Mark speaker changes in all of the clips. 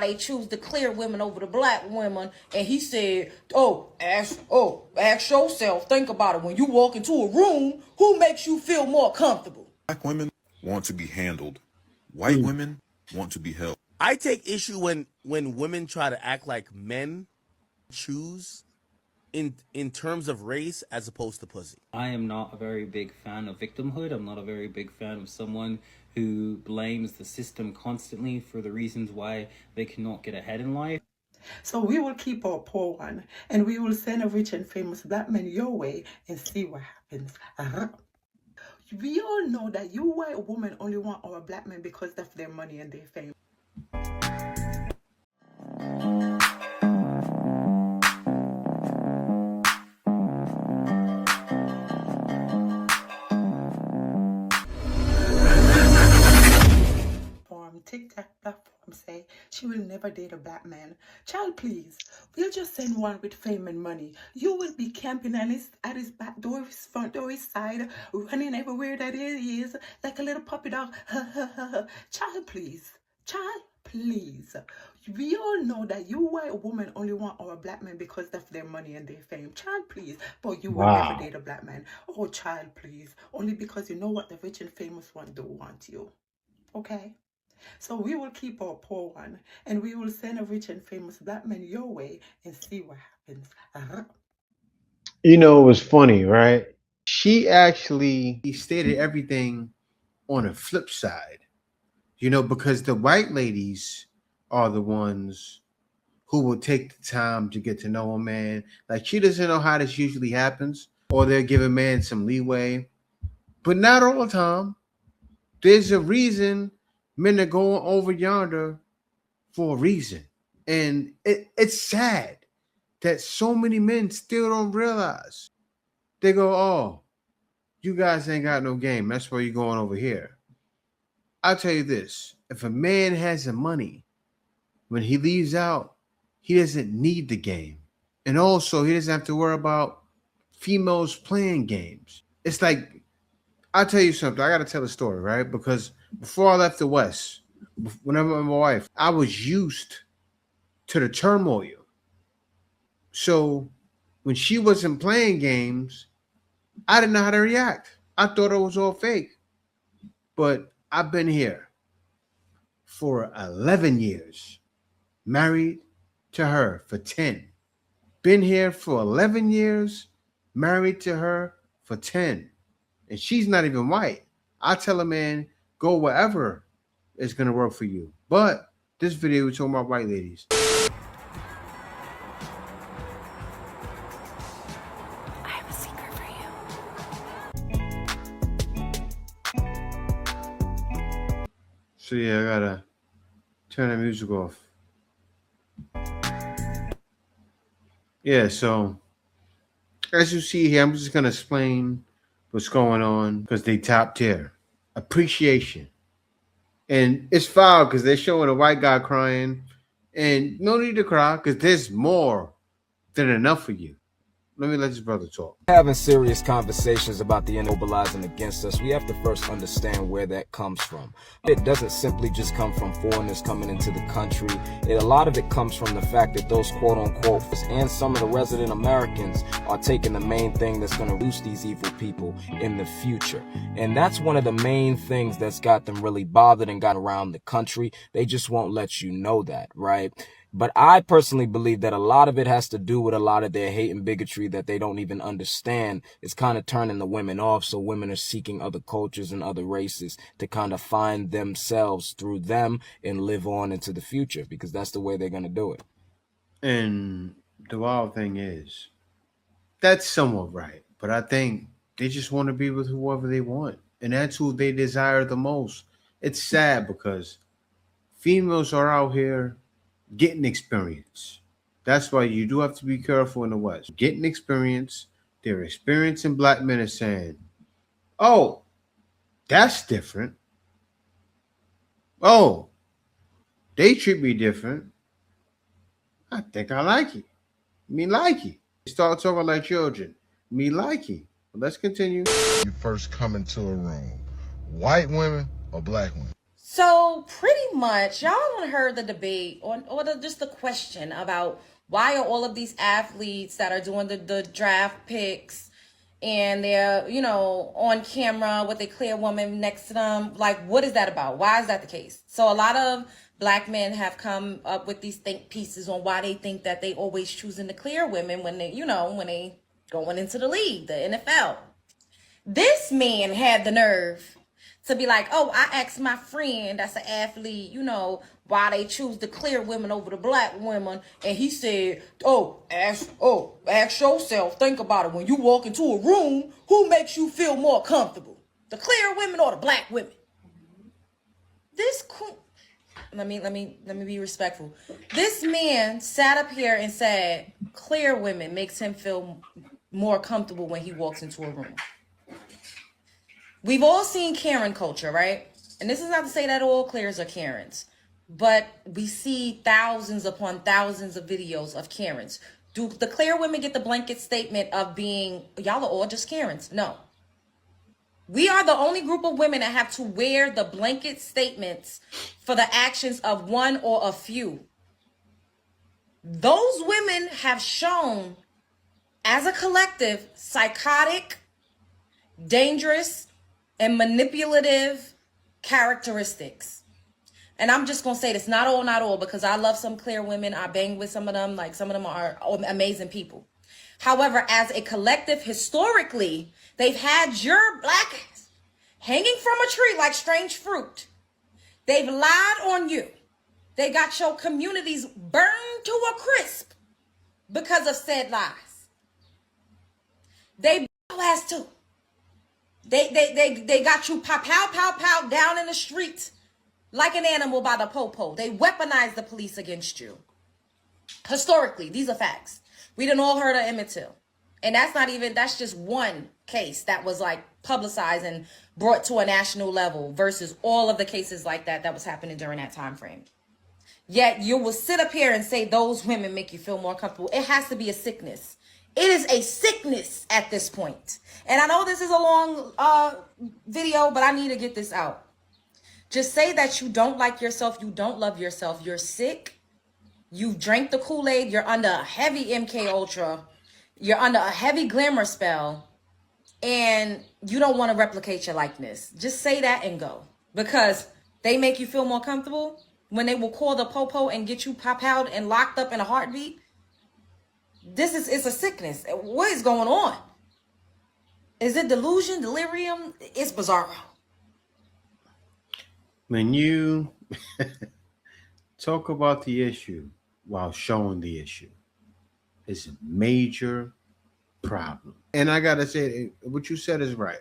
Speaker 1: they choose the clear women over the black women. And he said, ask yourself, think about it. When you walk into a room, who makes you feel more comfortable?
Speaker 2: Black women want to be handled. White women want to be held.
Speaker 3: I take issue when women try to act like men choose in terms of race as opposed to pussy.
Speaker 4: I am not a very big fan of victimhood. I'm not a very big fan of someone who blames the system constantly for the reasons why they cannot get ahead in life.
Speaker 5: So we will keep our poor one, and we will send a rich and famous black man your way and see what happens. We all know that you white women only want our black men because of their money and their fame. TikTok platform say she will never date a black man. Child, please, we'll just send one with fame and money. You will be camping at his back door, his front door, his side, running everywhere that it is, like a little puppy dog. Child, please. Child, please. We all know that you white women only want our black men because of their money and their fame. Child, please. But you will never date a black man. Oh, child, please. Only because you know what the rich and famous one do want you. Okay? So we will keep our poor one, and we will send a rich and famous black man your way and see what happens.
Speaker 6: You know, it was funny, right? She actually stated everything on a flip side, you know, because the white ladies are the ones who will take the time to get to know a man. Like, she doesn't know how this usually happens, or they'll give a man some leeway, but not all the time. There's a reason men are going over yonder for a reason. And it's sad that so many men still don't realize. They go, oh, you guys ain't got no game. That's why you're going over here. I'll tell you this. If a man has the money, when he leaves out, he doesn't need the game. And also, he doesn't have to worry about females playing games. It's like, I'll tell you something. I got to tell a story, right? Because before I left the West, whenever I met my wife, I was used to the turmoil. So when she wasn't playing games, I didn't know how to react. I thought it was all fake. But I've been here for 11 years, married to her for 10. Been here for 11 years, married to her for 10. And she's not even white. I tell a man, go wherever is going to work for you. But this video, we're talking about white ladies.
Speaker 7: I have a secret for you.
Speaker 6: So yeah, I got to turn the music off. Yeah, so as you see here, I'm just going to explain what's going on because they top tier. Appreciation. And it's foul because they're showing a white guy crying. And no need to cry because there's more than enough for you. Let me let this brother talk.
Speaker 8: Having serious conversations about the mobilizing against us, we have to first understand where that comes from. It doesn't simply just come from foreigners coming into the country. A lot of it comes from the fact that those quote-unquote and some of the resident Americans are taking the main thing that's going to reduce these evil people in the future. And that's one of the main things that's got them really bothered and got around the country. They just won't let you know that, right? But I personally believe that a lot of it has to do with a lot of their hate and bigotry that they don't even understand. It's kind of turning the women off, so women are seeking other cultures and other races to kind of find themselves through them and live on into the future, because that's the way they're going to do it.
Speaker 6: And the wild thing is, that's somewhat right. But I think they just want to be with whoever they want. And that's who they desire the most. It's sad because females are out here getting experience. That's why you do have to be careful in the West. Getting experience. They're experiencing black men are saying, oh, that's different. Oh, they treat me different. I think I like it. Me like it. Start talking like children. Me like it. But let's continue.
Speaker 9: You first come into a room, white women or black women?
Speaker 1: So pretty much, y'all done heard the debate just the question about why are all of these athletes that are doing the draft picks and they're, on camera with a clear woman next to them. Like, what is that about? Why is that the case? So a lot of black men have come up with these think pieces on why they think that they always choosing the clear women when they, when they going into the league, the NFL. This man had the nerve to be like, oh, I asked my friend that's an athlete, why they choose the clear women over the black women. And he said, ask yourself, think about it. When you walk into a room, who makes you feel more comfortable? The clear women or the black women? Let me be respectful. This man sat up here and said, clear women makes him feel more comfortable when he walks into a room. We've all seen Karen culture, right? And this is not to say that all clears are Karens, but we see thousands upon thousands of videos of Karens. Do the clear women get the blanket statement of being, y'all are all just Karens? No. We are the only group of women that have to wear the blanket statements for the actions of one or a few. Those women have shown, as a collective, psychotic, dangerous, and manipulative characteristics. And I'm just going to say this, not all, because I love some clear women. I bang with some of them. Like, some of them are amazing people. However, as a collective, historically, they've had your black ass hanging from a tree like strange fruit. They've lied on you. They got your communities burned to a crisp because of said lies. They your ass too. They got you pow down in the street like an animal by the popo. They weaponized the police against you. Historically, these are facts. We done all heard of Emmett Till. And that's just one case that was like publicized and brought to a national level versus all of the cases like that was happening during that time frame. Yet you will sit up here and say those women make you feel more comfortable. It has to be a sickness. It is a sickness at this point. And I know this is a long video, but I need to get this out. Just say that you don't like yourself. You don't love yourself. You're sick. You've drank the Kool-Aid. You're under a heavy MK Ultra. You're under a heavy glamour spell. And you don't want to replicate your likeness. Just say that and go. Because they make you feel more comfortable when they will call the popo and get you pop out and locked up in a heartbeat. It's a sickness. What is going on? Is it delusion, delirium? It's bizarre.
Speaker 6: When you talk about the issue while showing the issue, it's a major problem. And I gotta say, what you said is right.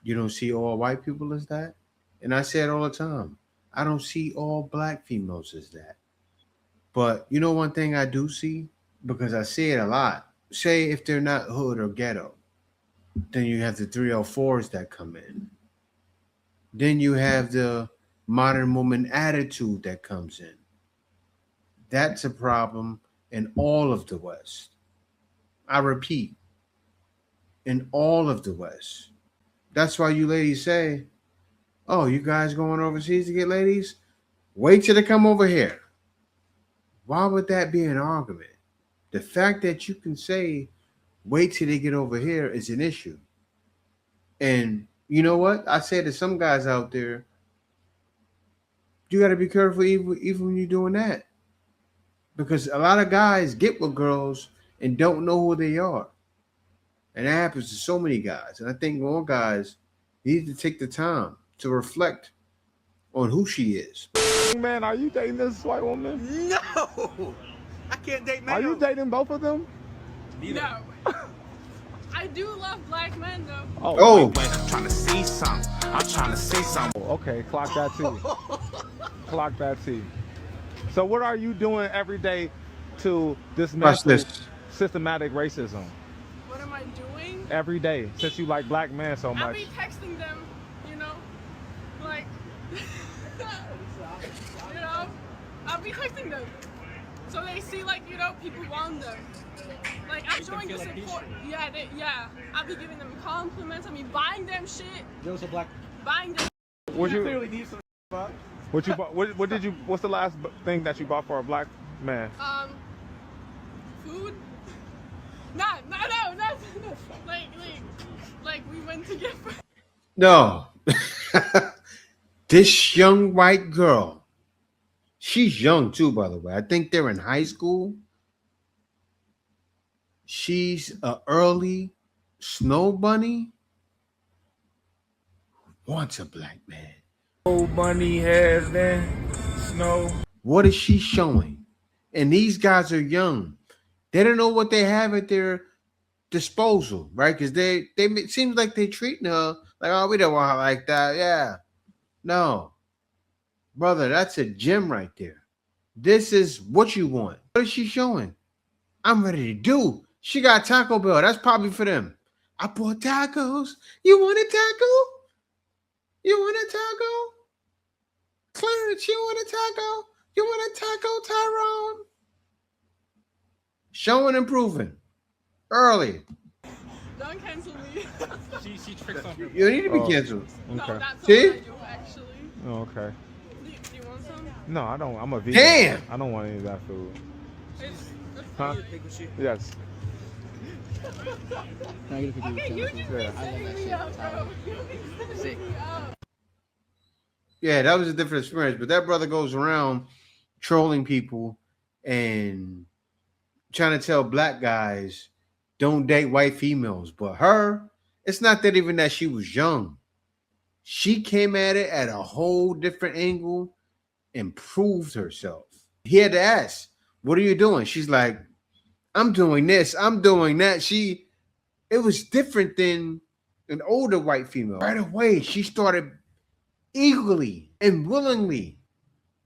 Speaker 6: You don't see all white people as that. And I say it all the time. I don't see all black females as that. But you know one thing I do see? Because I see it a lot. Say if they're not hood or ghetto, then you have the 304s that come in. Then you have the modern woman attitude that comes in. That's a problem in all of the West. I repeat, in all of the West. That's why you ladies say, oh, you guys going overseas to get ladies? Wait till they come over here. Why would that be an argument? The fact that you can say, wait till they get over here is an issue. And you know what? I say to some guys out there, you got to be careful even when you're doing that. Because a lot of guys get with girls and don't know who they are. And that happens to so many guys. And I think more guys need to take the time to reflect on who she is.
Speaker 9: Man, are you dating this white woman?
Speaker 10: No! I can't date men.
Speaker 9: Are you dating both of them?
Speaker 11: No. I do love black men though.
Speaker 6: Oh.
Speaker 10: I'm trying to see something. I'm trying to say something.
Speaker 9: Okay, clock that too. Clock that too. So what are you doing every day to dismantle systematic racism?
Speaker 11: What am I doing?
Speaker 9: Every day, since you like black men so much.
Speaker 11: I'll be texting them, like, I'll be texting them. So they see, people want them. Like, I'm showing the support. I'll be giving them compliments. I mean, buying them shit.
Speaker 10: Those are black.
Speaker 11: Buying them.
Speaker 9: What you clearly need some fuck. What you bought? What did you? What's the last thing that you bought for a black man?
Speaker 11: Food. No. Like we went to get.
Speaker 6: No. This young white girl, she's young too, by the way. I think they're in high school. She's an early snow bunny. Wants a black man.
Speaker 10: Snow bunny has then snow.
Speaker 6: What is she showing? And these guys are young. They don't know what they have at their disposal, right? Because they it seems like they treating her like, oh, we don't want her like that. Yeah. No. Brother, that's a gem right there. This is what you want. What is she showing? I'm ready to do. She got Taco Bell. That's probably for them. I bought tacos. You want a taco? You want a taco? Clarence, you want a taco? You want a taco, Tyrone? Showing and proving. Early.
Speaker 11: Don't cancel me.
Speaker 10: She tricks on her.
Speaker 6: You need to be canceled.
Speaker 11: No,
Speaker 9: Okay.
Speaker 11: that's
Speaker 6: See?
Speaker 11: all I do, actually.
Speaker 9: Oh, okay.
Speaker 11: Do you want some?
Speaker 9: No, I don't. I'm a vegan.
Speaker 6: Damn.
Speaker 9: I don't want any of that food.
Speaker 11: It's
Speaker 9: Huh? Yes.
Speaker 11: okay, you just be setting me up, bro. You be setting me up.
Speaker 6: Yeah, that was a different experience. But that brother goes around trolling people and trying to tell black guys don't date white females. But her, it's not that even that she was young. She came at it at a whole different angle and proved herself. He had to ask, what are you doing? She's like, I'm doing this. I'm doing that. It was different than an older white female. Right away, she started eagerly and willingly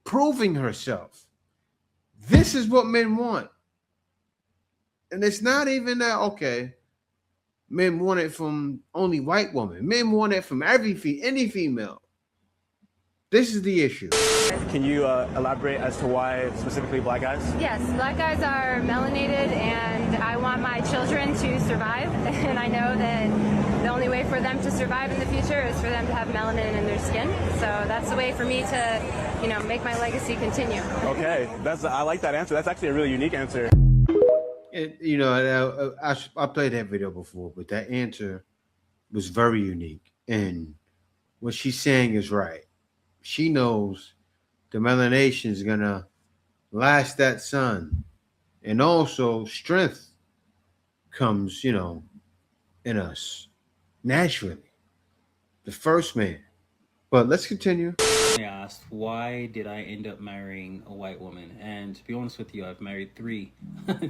Speaker 6: proving herself. This is what men want. And it's not even that, okay, men want it from only white women. Men want it from any female. This is the issue.
Speaker 12: Can you elaborate as to why specifically black guys?
Speaker 7: Yes, black guys are melanated, and I want my children to survive. And I know that the only way for them to survive in the future is for them to have melanin in their skin. So that's the way for me to, make my legacy continue.
Speaker 12: Okay, I like that answer. That's actually a really unique answer.
Speaker 6: I played that video before, but that answer was very unique. And what she's saying is right. She knows the melanation is going to last that sun. And also strength comes, in us naturally. The first man. But let's continue.
Speaker 4: I asked, why did I end up marrying a white woman? And to be honest with you, I've married 3.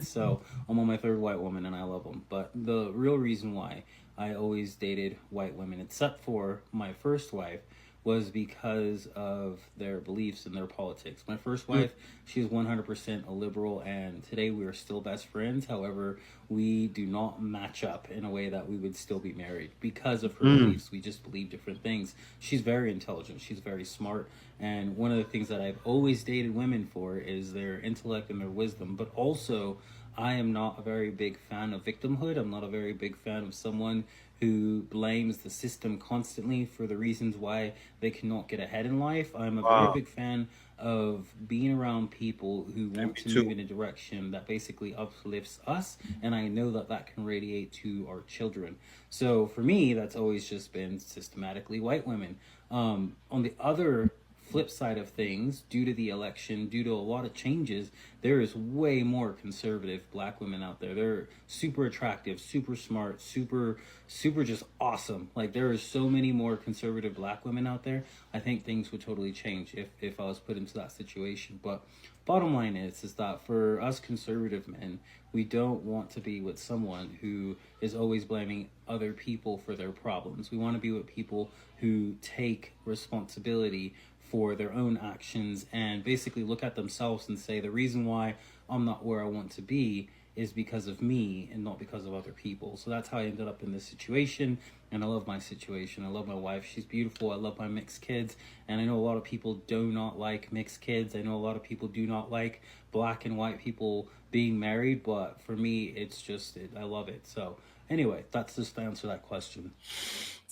Speaker 4: So I'm on my 3rd white woman and I love them. But the real reason why I always dated white women, except for my first wife, was because of their beliefs and their politics. My first wife, she was 100% a liberal, and today we are still best friends. However, we do not match up in a way that we would still be married because of her beliefs. We just believe different things. She's very intelligent. She's very smart. And one of the things that I've always dated women for is their intellect and their wisdom. But also, I am not a very big fan of victimhood. I'm not a very big fan of someone who blames the system constantly for the reasons why they cannot get ahead in life. I'm a very big fan of being around people who want to move in a direction that basically uplifts us, and I know that that can radiate to our children. So for me, that's always just been systematically white women. On the other flip side of things, due to the election, due to a lot of changes, there is way more conservative black women out there. They're super attractive, super smart, super just awesome. Like, there are so many more conservative black women out there. I think things would totally change if I was put into that situation. But bottom line is that for us conservative men, we don't want to be with someone who is always blaming other people for their problems. We want to be with people who take responsibility for their own actions and basically look at themselves and say, the reason why I'm not where I want to be is because of me and not because of other people. So that's how I ended up in this situation, and I love my situation. I love my wife. She's beautiful. I love my mixed kids, and I know a lot of people do not like mixed kids. I know a lot of people do not like black and white people being married, but for me, it's just, I love it. So anyway, that's just to answer that question.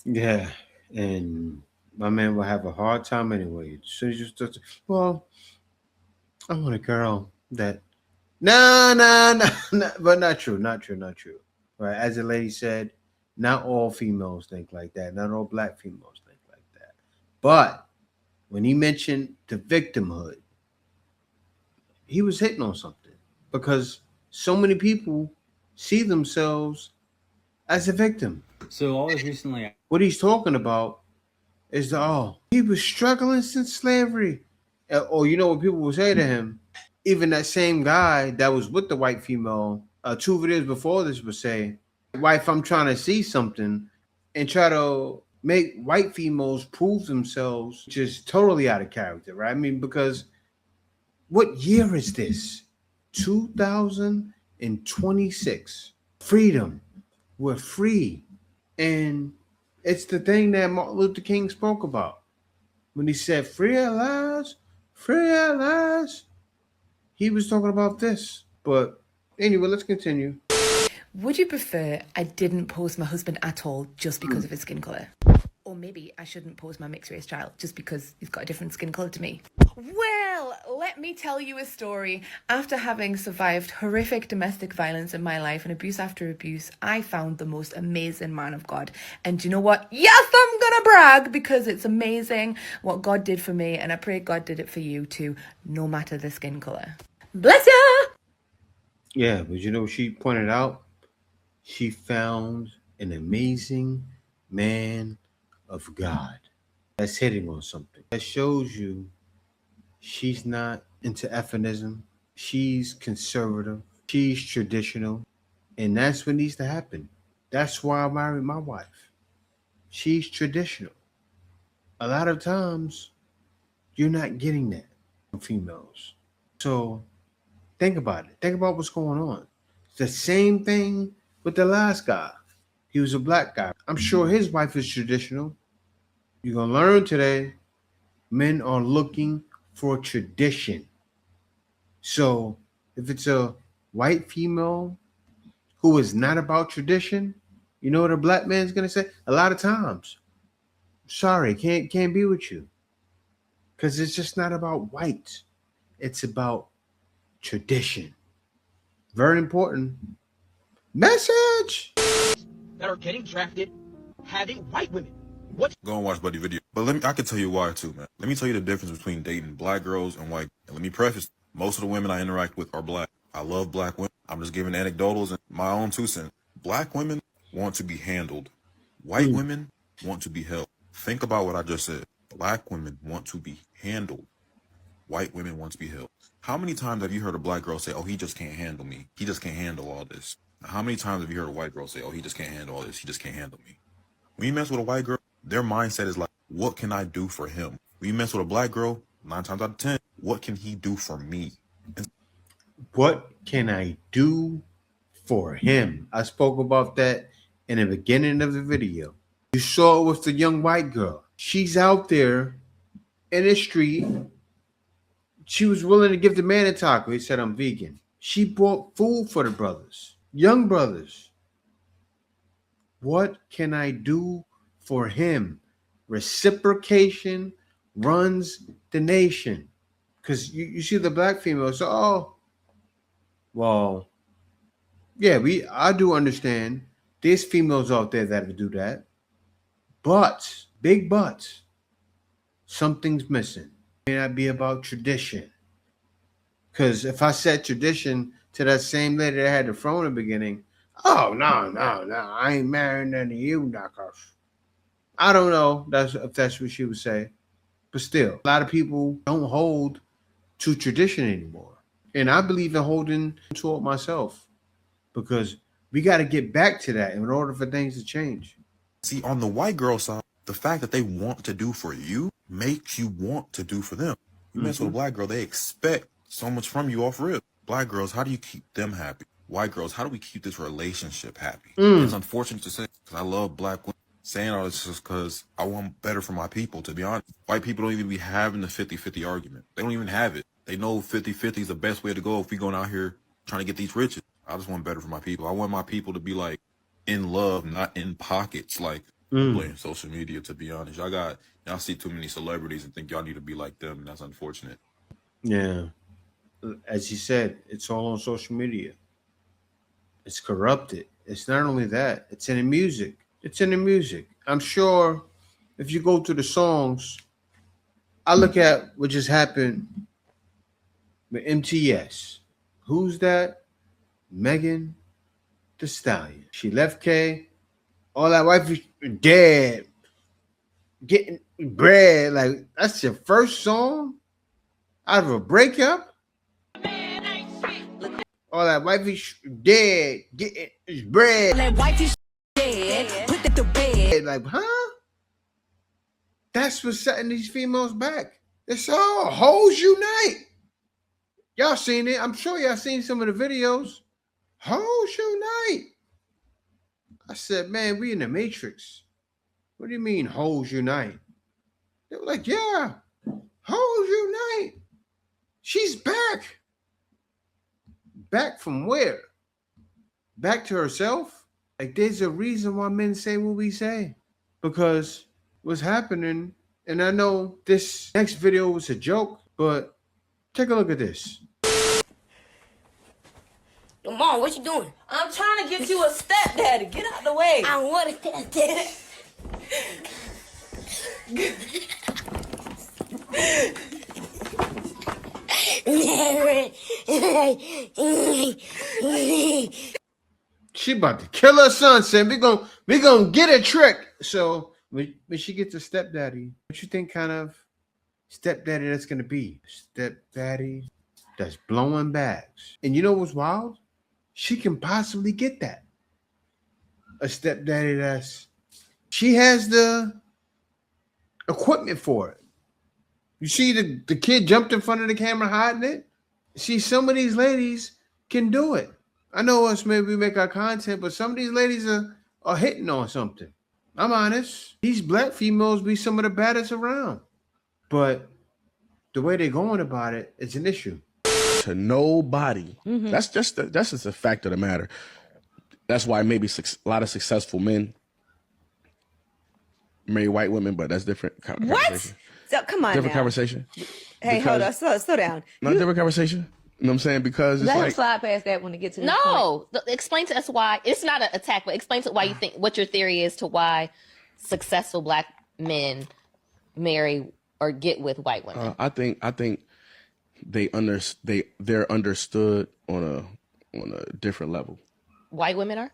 Speaker 6: Yeah, and my man will have a hard time anyway. As soon as you start to, well, I want a girl that, no, no, no, no, but not true, not true, not true. Right? As the lady said, not all females think like that. Not all black females think like that. But when he mentioned the victimhood, he was hitting on something because so many people see themselves as a victim.
Speaker 4: So I was recently.
Speaker 6: What he's talking about is the, oh, he was struggling since slavery. Or you know what people will say to him? Even that same guy that was with the white female 2 videos before this would say, wife, I'm trying to see something, and try to make white females prove themselves just totally out of character, right? I mean, because what year is this? 2026. Freedom. We're free. And it's the thing that Martin Luther King spoke about when he said, free our lives, free our lives. He was talking about this. But anyway, let's continue.
Speaker 13: Would you prefer I didn't post my husband at all just because of his skin colour? Or maybe I shouldn't post my mixed race child just because he's got a different skin colour to me? Well, let me tell you a story. After having survived horrific domestic violence in my life and abuse after abuse, I found the most amazing man of God. And you know what? Yes, I'm gonna brag because it's amazing what God did for me, and I pray God did it for you too, no matter the skin colour. Bless ya!
Speaker 6: Yeah, but you know what she pointed out? She found an amazing man of God. That's hitting on something. That shows you she's not into ephemism. She's conservative. She's traditional. And that's what needs to happen. That's why I married my wife. She's traditional. A lot of times, you're not getting that from females. So think about it. Think about what's going on. It's the same thing with the last guy. He was a black guy. I'm sure his wife is traditional. You're going to learn today, men are looking for tradition. So if it's a white female who is not about tradition, you know what a black man's going to say? A lot of times, sorry, can't be with you. Because it's just not about white. It's about tradition. Very important. Message!
Speaker 14: That are getting drafted having white women. What?
Speaker 2: Go and watch Buddy video. But I can tell you why too, man. Let me tell you the difference between dating black girls and white. And let me preface, most of the women I interact with are black. I love black women. I'm just giving anecdotals and my own 2 cents. Black women want to be handled. White women want to be held. Think about what I just said. Black women want to be handled. White women want to be held. How many times have you heard a black girl say, oh, he just can't handle me. He just can't handle all this. Now, how many times have you heard a white girl say, oh, he just can't handle all this. He just can't handle me. When you mess with a white girl, their mindset is like, what can I do for him? When you mess with a black girl, 9 times out of 10, what can he do for me?
Speaker 6: What can I do for him? I spoke about that in the beginning of the video. You saw it with the young white girl. She's out there in the street. She was willing to give the man a taco. He said, I'm vegan. She bought food for the brothers, young brothers. What can I do for him? Reciprocation runs the nation. Because you see the black female, so, oh, well, yeah, I do understand there's females out there that do that. But, big buts, something's missing. It may not be about tradition. Because if I said tradition to that same lady that had the phone in the beginning, oh, no, I ain't marrying none of you knockers. I don't know if that's what she would say. But still, a lot of people don't hold to tradition anymore. And I believe in holding to it myself. Because we got to get back to that in order for things to change.
Speaker 2: See, on the white girl side, the fact that they want to do for you makes you want to do for them. You mess with a black girl, they expect so much from you off rip. Black girls, how do you keep them happy? White girls, how do we keep this relationship happy? It's unfortunate to say, because I love black women. Saying all this is because I want better for my people, to be honest. White people don't even be having the 50-50 argument. They don't even have it. They know 50-50 is the best way to go if we going out here trying to get these riches. I just want better for my people. I want my people to be like in love, not in pockets. Like blame social media, to be honest. Y'all see too many celebrities and think y'all need to be like them, and that's unfortunate.
Speaker 6: Yeah. As you said, it's all on social media. It's corrupted. It's not only that, it's in the music. It's in the music. I'm sure if you go to the songs, I look at what just happened with MTS. Who's that? Megan Thee Stallion. She left K. All that wife dead. Getting bread. Like, that's your first song out of a breakup? All that wifey dead, getting his bread. That wifey dead, put that to bed. Like, huh? That's what's setting these females back. It's all hoes unite. Y'all seen it. I'm sure y'all seen some of the videos. Hoes unite. I said, man, we in the Matrix. What do you mean hoes unite? They were like, yeah, hoes unite. She's back. Back from where? Back to herself? Like, there's a reason why men say what we say. Because what's happening, and I know this next video was a joke, but take a look at this.
Speaker 15: Mom, what you doing?
Speaker 1: I'm trying to get you a stepdaddy. Get out the way.
Speaker 15: I don't want a stepdaddy.
Speaker 6: She about to kill her son, saying we gonna get a trick. So when she gets a stepdaddy, what you think kind of stepdaddy that's gonna be? Stepdaddy that's blowing bags. And you know what's wild? She can possibly get that. A stepdaddy she has the equipment for it. You see the kid jumped in front of the camera hiding it? See, some of these ladies can do it. I know us, maybe we make our content, but some of these ladies are hitting on something. I'm honest. These black females be some of the baddest around. But the way they're going about it, it's an issue.
Speaker 3: To nobody. That's just a fact of the matter. That's why maybe a lot of successful men marry white women, but that's different conversation.
Speaker 16: What? So, come on
Speaker 3: Different
Speaker 16: now.
Speaker 3: conversation.
Speaker 16: Hey, hold on. Slow down.
Speaker 3: Not different conversation. You know what I'm saying? Because it's
Speaker 17: Let him
Speaker 3: like,
Speaker 17: slide past that when it gets to this
Speaker 18: No,
Speaker 17: point.
Speaker 18: explain to us why. It's not an attack, but explain to why you think what your theory is to why successful black men marry or get with white women.
Speaker 3: I think they're understood on a different level.
Speaker 18: White women are?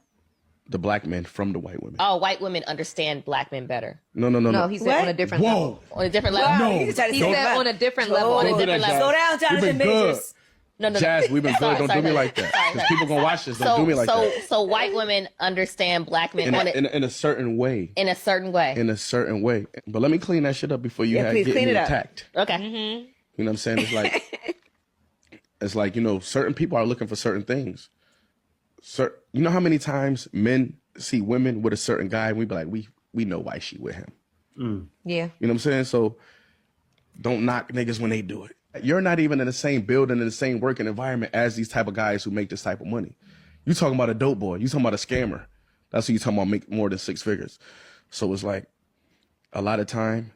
Speaker 3: The black men from the white women.
Speaker 18: Oh, white women understand black men better.
Speaker 3: No.
Speaker 17: No, he said on a different level.
Speaker 18: On a different level.
Speaker 3: No.
Speaker 17: He said on a different level.
Speaker 18: On a different level.
Speaker 16: Slow down, Jonathan Majors.
Speaker 18: No.
Speaker 3: Jazz, we've been good. Don't do me like that. Because people gonna watch this. Don't do me like that.
Speaker 18: So white women understand black men
Speaker 3: in a certain way.
Speaker 18: In a certain way.
Speaker 3: In a certain way. But let me clean that shit up before you
Speaker 16: please
Speaker 3: get
Speaker 16: clean
Speaker 3: me
Speaker 16: it up.
Speaker 3: attacked.
Speaker 18: Okay.
Speaker 3: You know what I'm saying? It's like, you know, certain people are looking for certain things. You know how many times men see women with a certain guy and we be like, we know why she with him.
Speaker 17: Yeah.
Speaker 3: You know what I'm saying? So don't knock niggas when they do it. You're not even in the same building, in the same working environment as these type of guys who make this type of money. You talking about a dope boy. You talking about a scammer. That's what you talking about, make more than 6 figures. So it's like a lot of time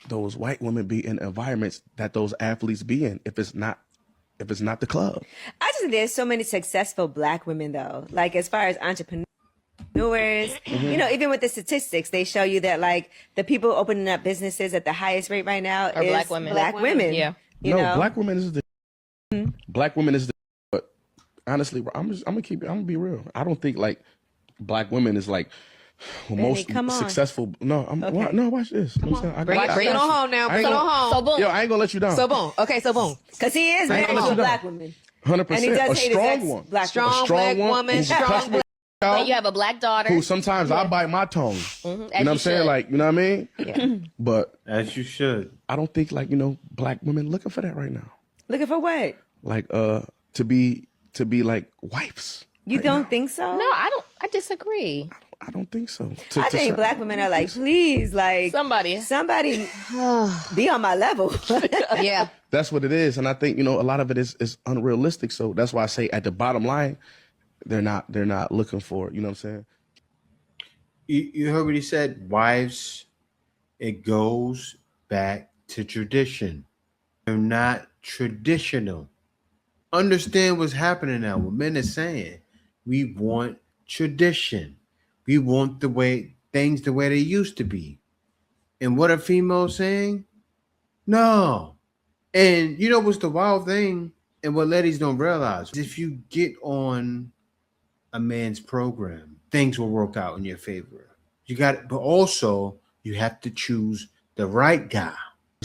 Speaker 3: those white women be in environments that those athletes be in if it's not the club.
Speaker 16: I just think there's so many successful black women though. Like as far as entrepreneurs, you know, even with the statistics, they show you that like the people opening up businesses at the highest rate right now
Speaker 18: Are
Speaker 16: is
Speaker 18: black women.
Speaker 16: Black women.
Speaker 18: Yeah.
Speaker 16: You know?
Speaker 3: Black women is the black women is the. But honestly, I'm gonna be real. I don't think like black women is like most successful. No, watch this.
Speaker 17: Bring it on home now. Bring it on home.
Speaker 18: So boom.
Speaker 3: Yo, I ain't gonna let you down.
Speaker 17: So boom. Okay, so boom.
Speaker 16: Because he is married to a black woman.
Speaker 3: 100%.
Speaker 16: And he does
Speaker 3: A
Speaker 16: hate
Speaker 3: strong
Speaker 16: his
Speaker 3: one.
Speaker 16: ex-black
Speaker 17: Strong black woman. Strong black.
Speaker 18: So you have a black daughter.
Speaker 3: Who sometimes I bite my tongue. You know what I'm saying?
Speaker 18: should.
Speaker 3: Like, you know what I mean?
Speaker 18: Yeah.
Speaker 3: But
Speaker 6: As you should.
Speaker 3: I don't think like, you know, black women looking for that right now.
Speaker 16: Looking for what?
Speaker 3: Like to be like wives.
Speaker 16: You don't think so?
Speaker 18: No, I don't. I disagree.
Speaker 3: I don't think so.
Speaker 16: I think black women are like, please, like
Speaker 18: Somebody
Speaker 16: be on my level.
Speaker 17: Yeah.
Speaker 3: That's what it is. And I think, you know, a lot of it is unrealistic. So that's why I say at the bottom line, they're not looking for it. You know what I'm saying?
Speaker 6: You heard what he said? Wives, it goes back to tradition. They're not traditional. Understand what's happening now. What men are saying, we want tradition. We want the way things the way they used to be. And what are females saying? No. And you know what's the wild thing? And what ladies don't realize, if you get on a man's program, things will work out in your favor. You got it, but also you have to choose the right guy.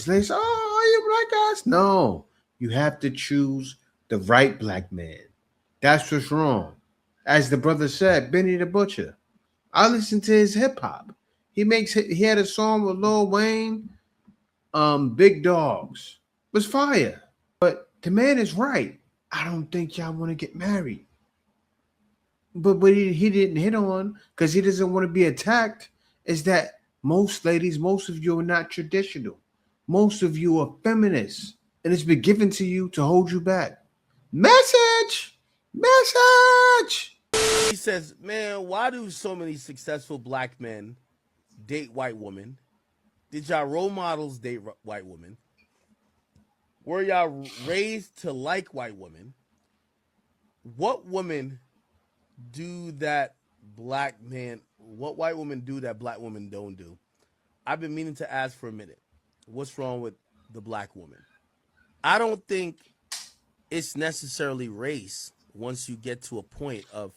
Speaker 6: They say, "Oh, are you black guys?" No, you have to choose the right black man. That's what's wrong. As the brother said, Benny the Butcher. I listen to his hip hop. He had a song with Lil Wayne, Big Dogs. It was fire. But the man is right. I don't think y'all want to get married. But what he didn't hit on, because he doesn't want to be attacked, is that most ladies, most of you are not traditional. Most of you are feminists, and it's been given to you to hold you back. Message! Message!
Speaker 3: He says, man, why do so many successful black men date white women? Did y'all role models date white women? Were y'all raised to like white women? What women do that black man, what white women do that black women don't do? I've been meaning to ask for a minute. What's wrong with the black woman? I don't think it's necessarily race once you get to a point of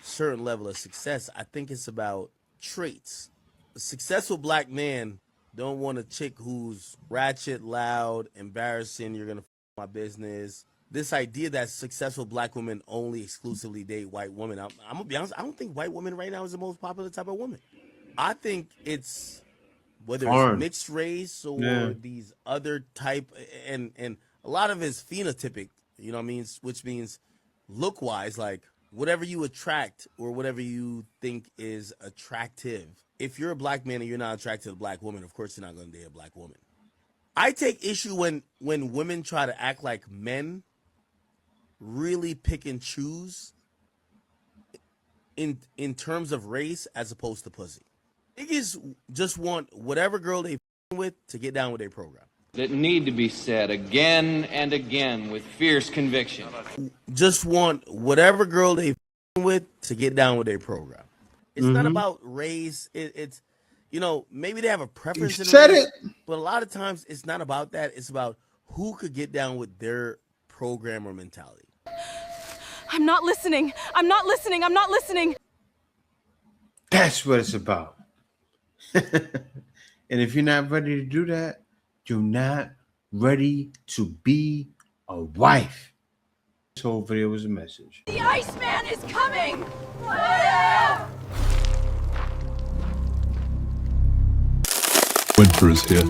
Speaker 3: certain level of success. I think it's about traits. A successful black man don't want a chick who's ratchet, loud, embarrassing, you're gonna f my business. This idea that successful black women only exclusively date white women. I'm gonna be honest, I don't think white women right now is the most popular type of woman. I think it's whether it's mixed race or these other type, and a lot of it's phenotypic, you know what I mean? Which means look wise, like whatever you attract or whatever you think is attractive. If you're a black man and you're not attracted to a black woman, of course you're not going to date a black woman. I take issue when women try to act like men really pick and choose in terms of race as opposed to pussy. Niggas just want whatever girl they with to get down with their program.
Speaker 19: That need to be said again and again with fierce conviction.
Speaker 3: Just want whatever girl they with to get down with their program. It's not about race. It's, you know, maybe they have a preference in race, but a lot of times it's not about that. It's about who could get down with their program or mentality.
Speaker 11: I'm not listening. I'm not listening. I'm not listening.
Speaker 6: That's what it's about. And if you're not ready to do that, you're not ready to be a wife. This whole video was a message.
Speaker 11: The Iceman is coming!
Speaker 20: Winter is here.